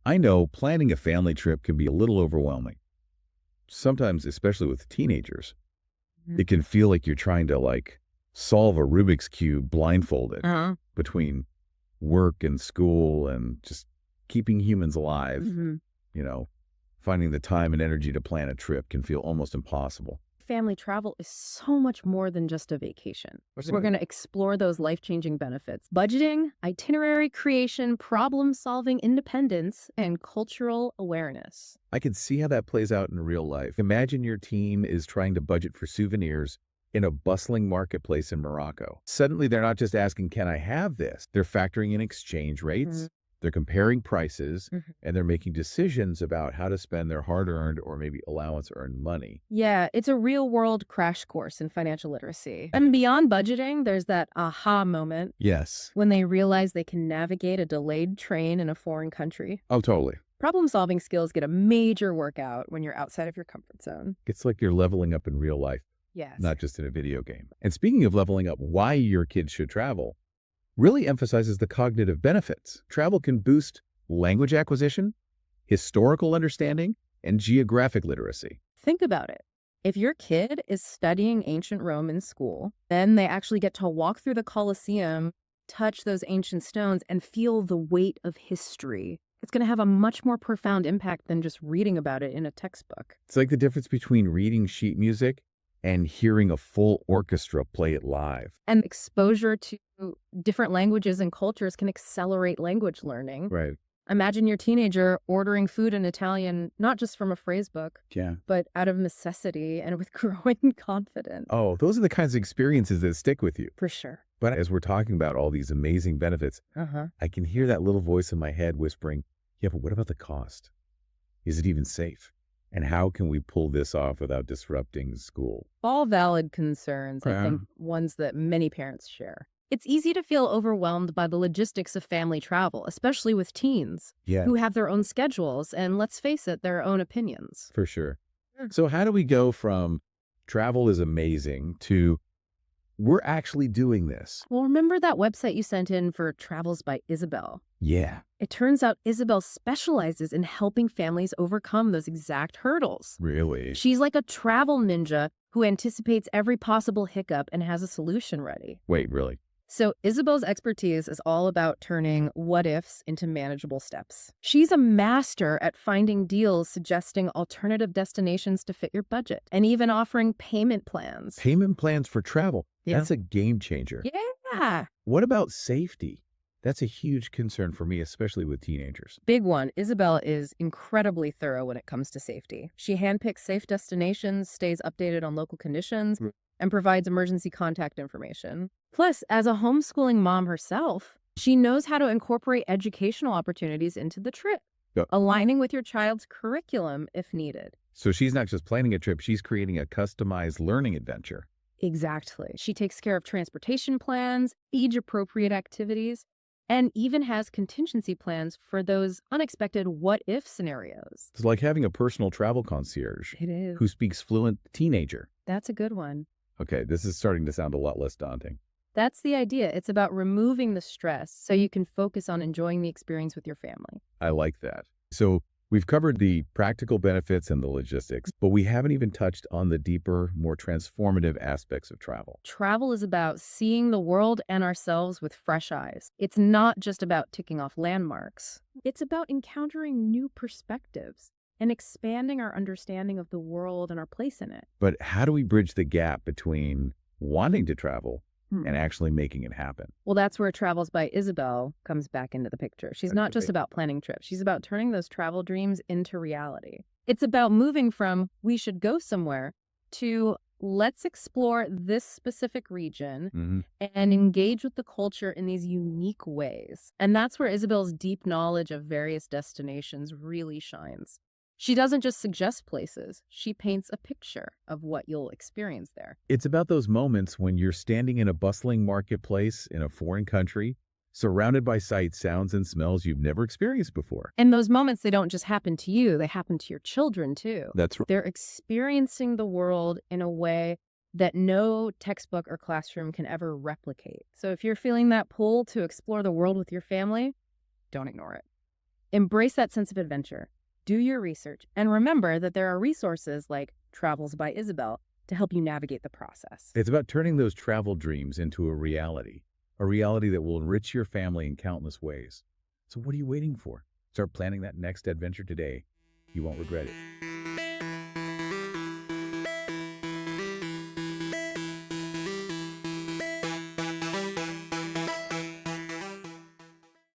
I know planning a family trip can be a little overwhelming. Sometimes, especially with teenagers, Mhm. it can feel like you're trying to solve a Rubik's Cube blindfolded Uh-huh. between work and school and just keeping humans alive. Mhm. You know, finding the time and energy to plan a trip can feel almost impossible. Family travel is so much more than just a vacation. What does it We're mean? going to explore those life-changing benefits: budgeting, itinerary creation, problem-solving independence, and cultural awareness. I can see how that plays out in real life. Imagine your team is trying to budget for souvenirs in a bustling marketplace in Morocco. Suddenly, they're not just asking, can I have this? They're factoring in exchange Mhm. rates, they're comparing prices, Mhm. and they're making decisions about how to spend their hard earned or maybe allowance earned money. Yeah, it's a real-world crash course in financial literacy. And beyond budgeting, there's that aha moment Yes. when they realize they can navigate a delayed train in a foreign country. Oh, totally. Problem-solving skills get a major workout when you're outside of your comfort zone. It's like you're leveling up in real life, Yes. not just in a video game. And speaking of leveling up, why your kids should travel really emphasizes the cognitive benefits. Travel can boost language acquisition, historical understanding, and geographic literacy. Think about it. If your kid is studying ancient Rome in school, then they actually get to walk through the Colosseum, touch those ancient stones, and feel the weight of history. It's going to have a much more profound impact than just reading about it in a textbook. It's like the difference between reading sheet music and hearing a full orchestra play it live. And exposure to different languages and cultures can accelerate language learning. Right. Imagine your teenager ordering food in Italian, not just from a phrase book, Yeah. but out of necessity and with growing confidence. Oh, those are the kinds of experiences that stick with you. For sure. But as we're talking about all these amazing benefits, Uh-huh. I can hear that little voice in my head whispering, yeah, but what about the cost? Is it even safe? And how can we pull this off without disrupting school? All valid concerns, I think ones that many parents share. It's easy to feel overwhelmed by the logistics of family travel, especially with teens Yeah, who have their own schedules and, let's face it, their own opinions. for sure. Mm. So how do we go from travel is amazing to we're actually doing this? Well, remember that website you sent in for Travels by Isabel? Yeah, It turns out Isabel specializes in helping families overcome those exact hurdles. really? She's like a travel ninja who anticipates every possible hiccup and has a solution ready. Wait, really? So Isabel's expertise is all about turning what-ifs into manageable steps. She's a master at finding deals, suggesting alternative destinations to fit your budget, and even offering payment plans. Payment plans for travel. Yeah. That's a game changer. Yeah. What about safety? That's a huge concern for me, especially with teenagers. Big one. Isabel is incredibly thorough when it comes to safety. She handpicks safe destinations, stays updated on local conditions, Mm. and provides emergency contact information. Plus, as a homeschooling mom herself, she knows how to incorporate educational opportunities into the trip, Yeah. aligning with your child's curriculum if needed. So she's not just planning a trip, she's creating a customized learning adventure. Exactly. She takes care of transportation plans, age-appropriate activities, and even has contingency plans for those unexpected what-if scenarios. It's like having a personal travel concierge It is. who speaks fluent teenager. That's a good one. Okay, this is starting to sound a lot less daunting. That's the idea. It's about removing the stress so you can focus on enjoying the experience with your family. I like that. So we've covered the practical benefits and the logistics, but we haven't even touched on the deeper, more transformative aspects of travel. Travel is about seeing the world and ourselves with fresh eyes. It's not just about ticking off landmarks. It's about encountering new perspectives and expanding our understanding of the world and our place in it. But how do we bridge the gap between wanting to travel Hmm. and actually making it happen? Well, that's where Travels by Isabel comes back into the picture. She's not just Okay. about planning trips. She's about turning those travel dreams into reality. It's about moving from we should go somewhere to let's explore this specific region Mhm. and engage with the culture in these unique ways. And that's where Isabel's deep knowledge of various destinations really shines. She doesn't just suggest places, she paints a picture of what you'll experience there. It's about those moments when you're standing in a bustling marketplace in a foreign country, surrounded by sights, sounds, and smells you've never experienced before. And those moments, they don't just happen to you, they happen to your children too. That's right. They're experiencing the world in a way that no textbook or classroom can ever replicate. So if you're feeling that pull to explore the world with your family, don't ignore it. Embrace that sense of adventure. Do your research. And remember that there are resources like Travels by Isabel to help you navigate the process. It's about turning those travel dreams into a reality that will enrich your family in countless ways. So what are you waiting for? Start planning that next adventure today. You won't regret it.